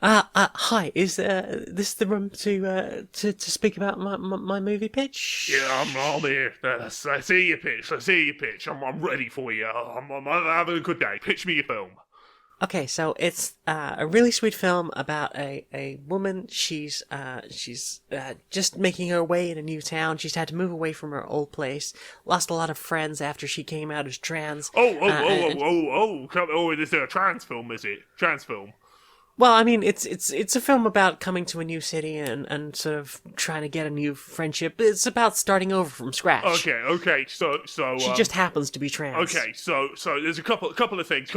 Hi. Is this the room to speak about my movie pitch? Yeah, I'm here. I see your pitch. I see your pitch. I'm ready for you. I'm having a good day. Pitch me your film. Okay, so it's a really sweet film about a woman. She's just making her way in a new town. She's had to move away from her old place. Lost a lot of friends after she came out as trans. Is it a trans film? Is it trans film? Well, I mean, it's a film about coming to a new city and sort of trying to get a new friendship. It's about starting over from scratch. Okay. So She just happens to be trans. okay. So there's a couple of things.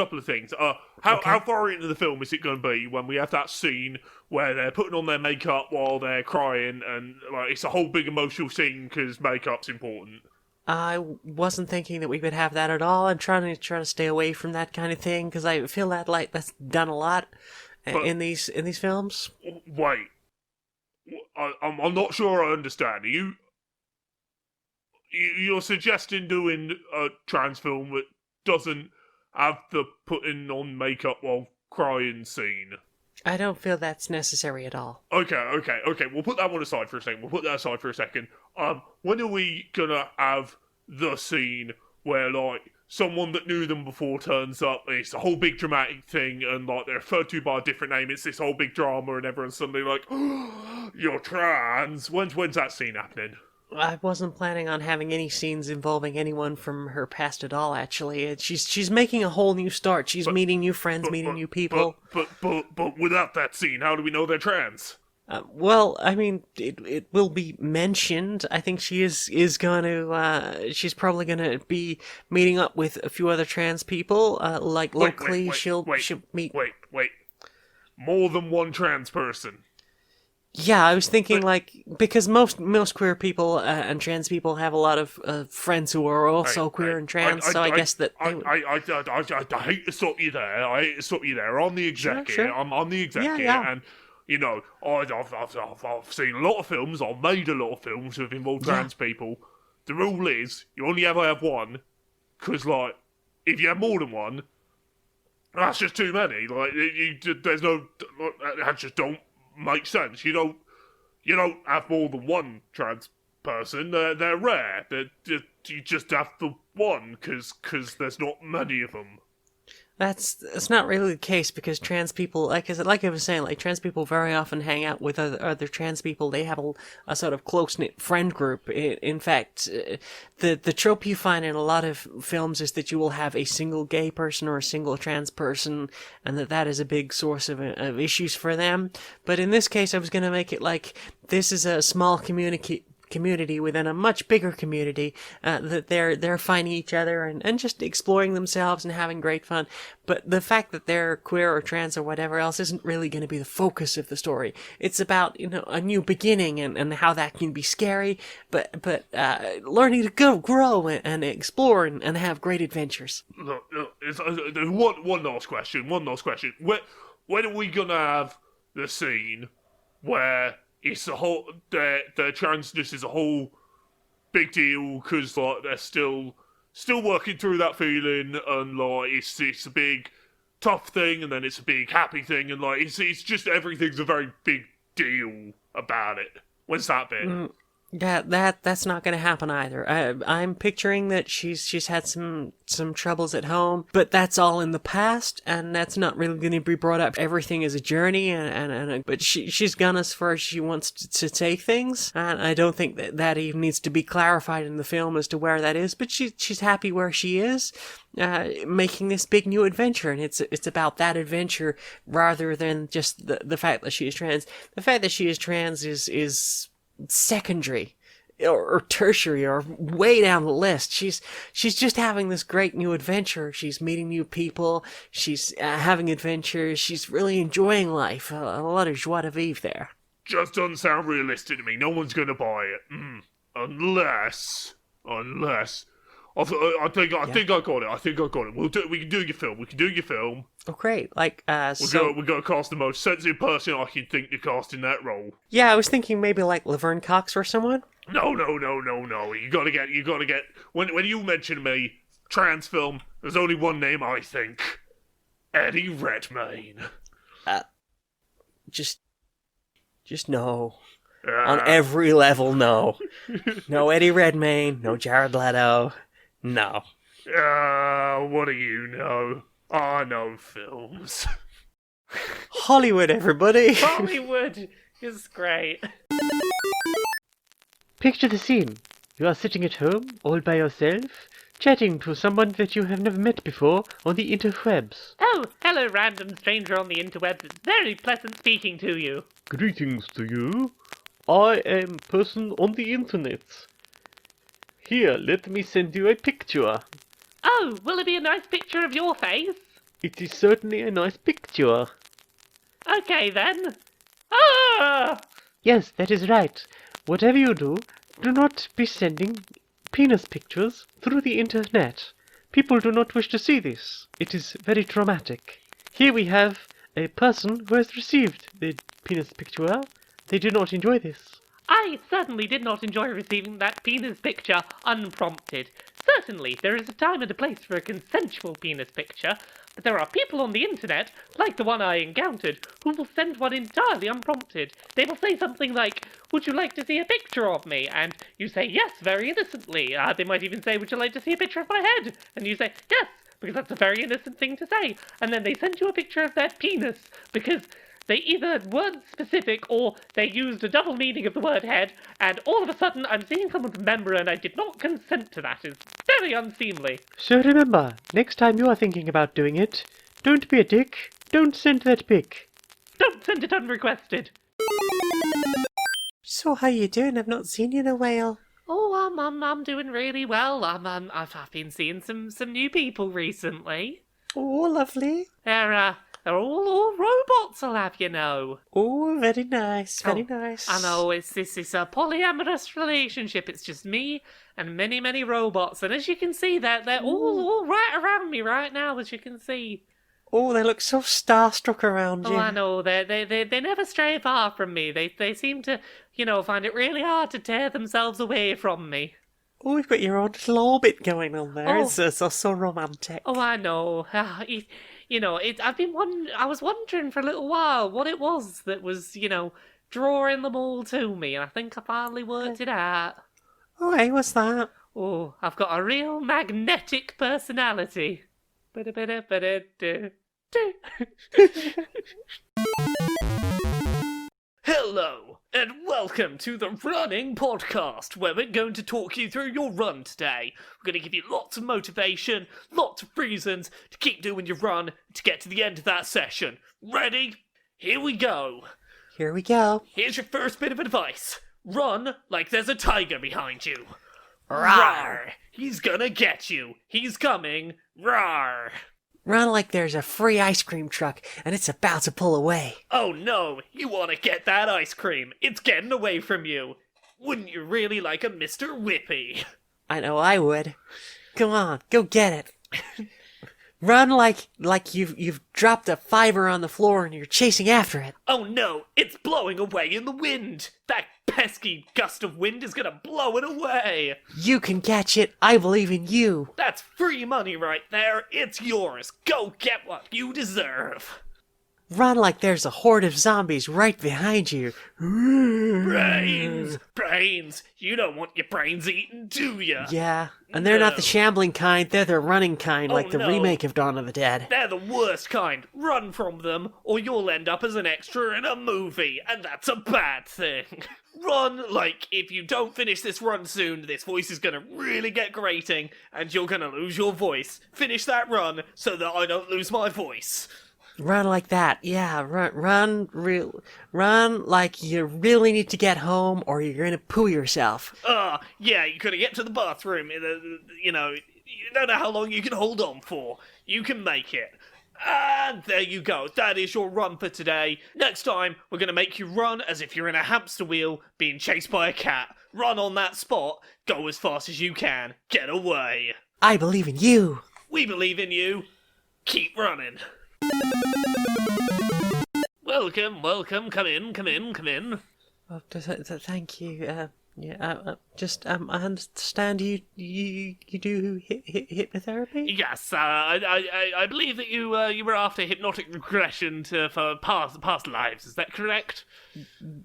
How far into the film is it going to be when we have that scene where they're putting on their makeup while they're crying, and like it's a whole big emotional scene because makeup's important. I wasn't thinking that we would have that at all. I'm trying to stay away from that kind of thing because I feel that like that's done a lot But in these films. wait, I'm not sure I understand. You're suggesting doing a trans film that doesn't have the putting on makeup while crying scene? I don't feel that's necessary at all. Okay. We'll put that one aside for a second. When are we gonna have the scene where like someone that knew them before turns up? It's a whole big dramatic thing, and like they're referred to by a different name. It's this whole big drama, and everyone's suddenly like, oh, "You're trans." When's that scene happening? I wasn't planning on having any scenes involving anyone from her past at all. Actually, she's making a whole new start. She's meeting new friends, meeting new people. But without that scene, how do we know they're trans? Well, I mean, it will be mentioned. I think she is going to. She's probably going to be meeting up with a few other trans people. Like locally, she'll meet. Wait. More than one trans person. Yeah, I was thinking like because most queer people and trans people have a lot of friends who are also queer and trans. So I guess that they would... I hate to stop you there. I'm the exec Sure. here. I'm the exec here, and you know, I've seen a lot of films. I've made a lot of films that have involved trans people. The rule is you only ever have one, because like if you have more than one, that's just too many. Like there's no that just don't make sense. You don't have more than one trans person. They're rare. You just have the one because there's not many of them. That's not really the case because trans people, like I was saying, like trans people very often hang out with other trans people. They have a sort of close knit friend group. In fact, the trope you find in a lot of films is that you will have a single gay person or a single trans person, and that is a big source of issues for them. But in this case, I was going to make it like this is a small community within a much bigger community, that they're finding each other and just exploring themselves and having great fun. But the fact that they're queer or trans or whatever else isn't really going to be the focus of the story. It's about, a new beginning and how that can be scary, but learning to grow and explore and have great adventures. Look, there's one last question. When are we gonna have the scene where it's a whole their transness is a whole big deal because like they're still working through that feeling, and like it's a big tough thing, and then it's a big happy thing, and like it's just everything's a very big deal about it. When's that bit? Yeah, that's not going to happen either. I'm picturing that she's had some troubles at home, but that's all in the past, and that's not really going to be brought up. Everything is a journey, but she's gone as far as she wants to take things, and I don't think that even needs to be clarified in the film as to where that is. But she's happy where she is, making this big new adventure, and it's about that adventure rather than just the fact that she is trans. The fact that she is trans is secondary or tertiary or way down the list. She's just having this great new adventure. She's meeting new people. She's having adventures. She's really enjoying life. A lot of joie de vivre there. Just doesn't sound realistic to me. No one's gonna buy it. Unless. I think I got it. We can do your film. Oh, great. Like, We're gonna cast the most sensitive person I can think to cast in that role. Yeah, I was thinking maybe like Laverne Cox or someone. No. You gotta get. When you mention me, trans film, there's only one name I think. Eddie Redmayne. just no. On every level, no. No Eddie Redmayne, no Jared Leto, no. What do you know? I know films. Hollywood, everybody! Hollywood is great. Picture the scene. You are sitting at home, all by yourself, chatting to someone that you have never met before on the interwebs. Oh, hello, random stranger on the interwebs. It's very pleasant speaking to you. Greetings to you. I am person on the internet. Here, let me send you a picture. Oh, will it be a nice picture of your face? It is certainly a nice picture. Okay, then. Ah! Yes, that is right. Whatever you do, do not be sending penis pictures through the internet. People do not wish to see this. It is very traumatic. Here we have a person who has received the penis picture. They do not enjoy this. I certainly did not enjoy receiving that penis picture unprompted. Certainly, there is a time and a place for a consensual penis picture, but there are people on the internet, like the one I encountered, who will send one entirely unprompted. They will say something like, "Would you like to see a picture of me?" And you say yes very innocently. They might even say, "Would you like to see a picture of my head?" And you say yes, because that's a very innocent thing to say. And then they send you a picture of their penis, because they either weren't specific or they used a double meaning of the word head, and all of a sudden I'm seeing someone's member and I did not consent to that. It's very unseemly. So remember, next time you are thinking about doing it, don't be a dick, don't send that pic. Don't send it unrequested. So how you doing? I've not seen you in a while. Oh, I'm doing really well. I've been seeing some new people recently. Oh, lovely. They're all robots, I'll have you know. Oh, very nice, very nice. I know, this is a polyamorous relationship. It's just me and many, many robots. And as you can see, they're all right around me right now, as you can see. Oh, they look so starstruck around you. Oh, I know. They never stray far from me. They seem to, find it really hard to tear themselves away from me. Oh, you've got your own little orbit going on there. Oh. It's so romantic. Oh, I know. I was wondering for a little while what it was that was, drawing them all to me, and I think I finally worked it out. Oh, hey, what's that? Oh, I've got a real magnetic personality. Hello, and welcome to the Running Podcast, where we're going to talk you through your run today. We're going to give you lots of motivation, lots of reasons to keep doing your run to get to the end of that session. Ready? Here we go. Here we go. Here's your first bit of advice. Run like there's a tiger behind you. Rawr. He's gonna get you. He's coming. Rawr. Run like there's a free ice cream truck and it's about to pull away. Oh no, you want to get that ice cream. It's getting away from you. Wouldn't you really like a Mr. Whippy? I know I would. Come on, go get it. Run like you've dropped a fiver on the floor and you're chasing after it. Oh no, it's blowing away in the wind. That pesky gust of wind is gonna blow it away. You can catch it. I believe in you. That's free money right there. It's yours. Go get what you deserve. Run like there's a horde of zombies right behind you. Brains. You don't want your brains eaten, do ya? Yeah, and they're not the shambling kind, they're the running kind, like the no. remake of Dawn of the Dead. They're the worst kind. Run from them, or you'll end up as an extra in a movie, and that's a bad thing. Run like if you don't finish this run soon, this voice is gonna really get grating, and you're gonna lose your voice. Finish that run so that I don't lose my voice. Run like that, yeah. Run like you really need to get home, or you're gonna poo yourself. Yeah, you gotta get to the bathroom. You don't know how long you can hold on for. You can make it. And there you go. That is your run for today. Next time, we're gonna make you run as if you're in a hamster wheel being chased by a cat. Run on that spot. Go as fast as you can. Get away. I believe in you. We believe in you. Keep running. Welcome. Come in. Oh, thank you. Yeah, I understand you do hypnotherapy? Yes, I believe that you were after hypnotic regression for past lives. Is that correct?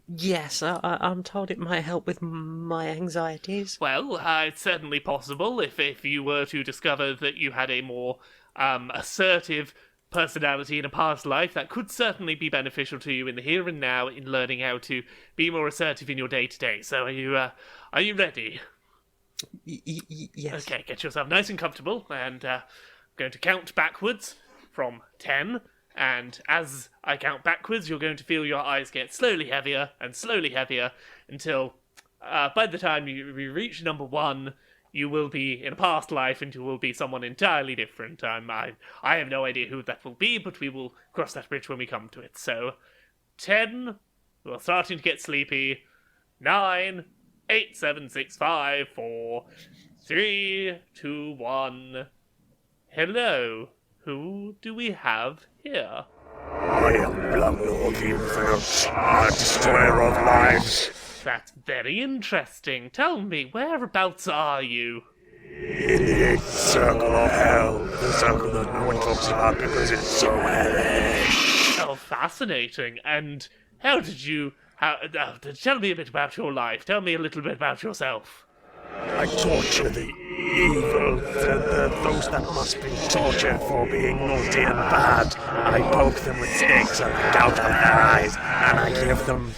Yes, I'm told it might help with my anxieties. Well, it's certainly possible if you were to discover that you had a more assertive personality in a past life. That could certainly be beneficial to you in the here and now in learning how to be more assertive in your day to day. So are you ready? Yes. Okay, get yourself nice and comfortable, and I'm going to count backwards from 10, and as I count backwards, you're going to feel your eyes get slowly heavier until by the time you reach number 1, you will be in a past life and you will be someone entirely different. I have no idea who that will be, but we will cross that bridge when we come to it. So, 10, we're starting to get sleepy. 9, 8, 7, 6, 5, 4, 3, 2, 1. Hello, who do we have here? I am Bloodlord Infinite, destroyer of lives. That's very interesting. Tell me, whereabouts are you? In the 8th circle of hell, the circle that no one talks about because it's so hellish. Oh, fascinating. And how did you... tell me a bit about your life. Tell me a little bit about yourself. I torture the evil, those that must be tortured for being naughty and bad. I poke them with sticks and gouge out their eyes, and I give them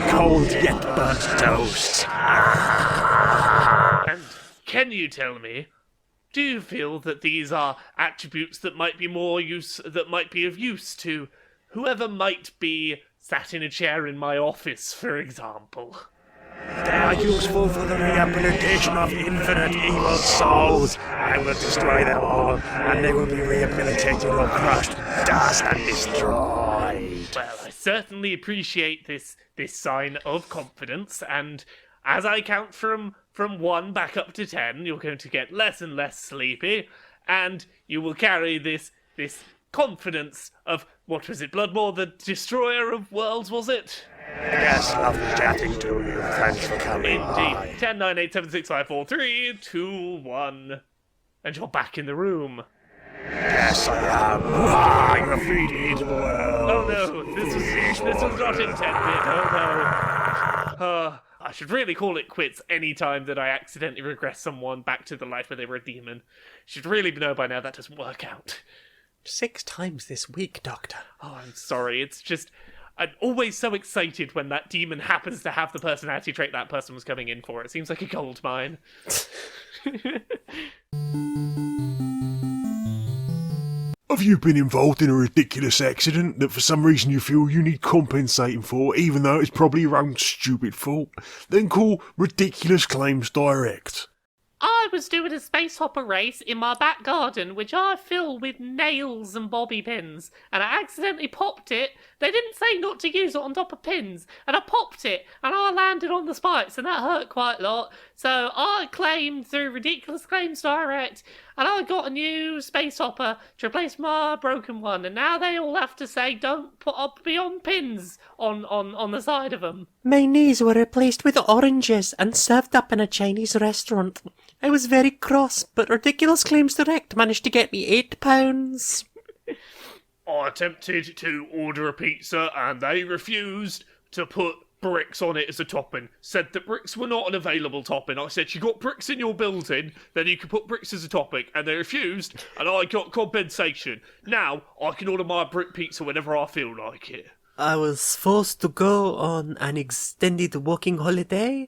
cold yet burnt toast. And can you tell me, do you feel that these are attributes that might be of use to whoever might be sat in a chair in my office, for example? They are useful for the rehabilitation of infinite evil souls. I will destroy them all, and they will be rehabilitated or crushed, dust, and destroyed. Well, I certainly appreciate this sign of confidence, and as I count from 1 back up to 10, you're going to get less and less sleepy, and you will carry this confidence of, what was it, Bloodmore, the destroyer of worlds, was it? Yes, lovely chatting to you. Thanks for coming. Indeed. 10, 9, 8, 7, 6, 5, 4, 3, 2, 1. And you're back in the room. Yes, I am. Graffiti to the world. Oh no, this was not intended. Oh no. I should really call it quits any time that I accidentally regress someone back to the life where they were a demon. Should really know by now that doesn't work out. 6 times this week, Doctor. Oh, I'm sorry. It's just... I'm always so excited when that demon happens to have the personality trait that person was coming in for. It seems like a gold mine. Have you been involved in a ridiculous accident that for some reason you feel you need compensating for, even though it's probably your own stupid fault? Then call Ridiculous Claims Direct. I was doing a space hopper race in my back garden, which I filled with nails and bobby pins, and I accidentally popped it. They didn't say not to use it on top of pins, and I popped it, and I landed on the spikes, and that hurt quite a lot. So I claimed through Ridiculous Claims Direct, and I got a new space hopper to replace my broken one, and now they all have to say don't put up beyond pins on the side of them. My knees were replaced with oranges and served up in a Chinese restaurant. I was very cross, but Ridiculous Claims Direct managed to get me £8. I attempted to order a pizza and they refused to put bricks on it as a topping. Said that bricks were not an available topping. I said, you got bricks in your building, then you can put bricks as a topping. And they refused, and I got compensation. Now, I can order my brick pizza whenever I feel like it. I was forced to go on an extended walking holiday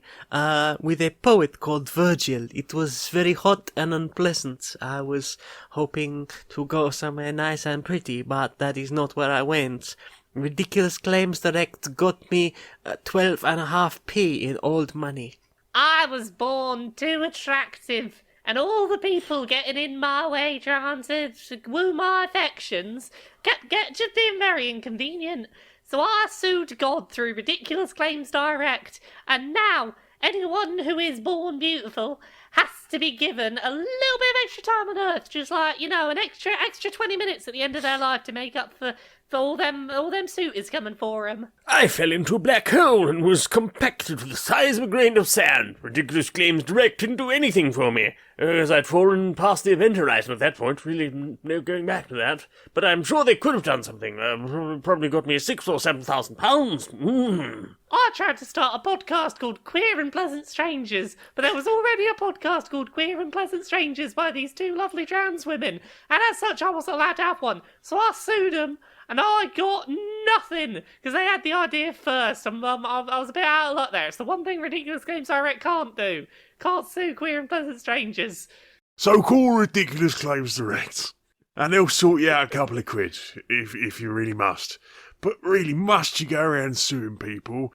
with a poet called Virgil. It was very hot and unpleasant. I was hoping to go somewhere nice and pretty, but that is not where I went. Ridiculous Claims Direct got me 12.5p in old money. I was born too attractive, and all the people getting in my way trying to woo my affections kept just being very inconvenient. So I sued God through Ridiculous Claims Direct, and now anyone who is born beautiful has to be given a little bit of extra time on Earth, just like, an extra 20 minutes at the end of their life to make up for all them suitors coming for them. I fell into a black hole and was compacted to the size of a grain of sand. Ridiculous Claims Direct didn't do anything for me, as I'd fallen past the event horizon at that point. Really, no going back to that. But I'm sure they could have done something. Probably got me £6,000 or £7,000. I tried to start a podcast called Queer and Pleasant Strangers, but there was already a podcast called Queer and Pleasant Strangers by these two lovely trans women, and as such I wasn't allowed to have one, so I sued them. And I got nothing, because they had the idea first, and I was a bit out of luck there. It's the one thing Ridiculous Games Direct can't do. Can't sue Queer and Pleasant Strangers. So call Ridiculous Claims Direct, and they'll sort you out a couple of quid, if you really must. But really, must you go around suing people?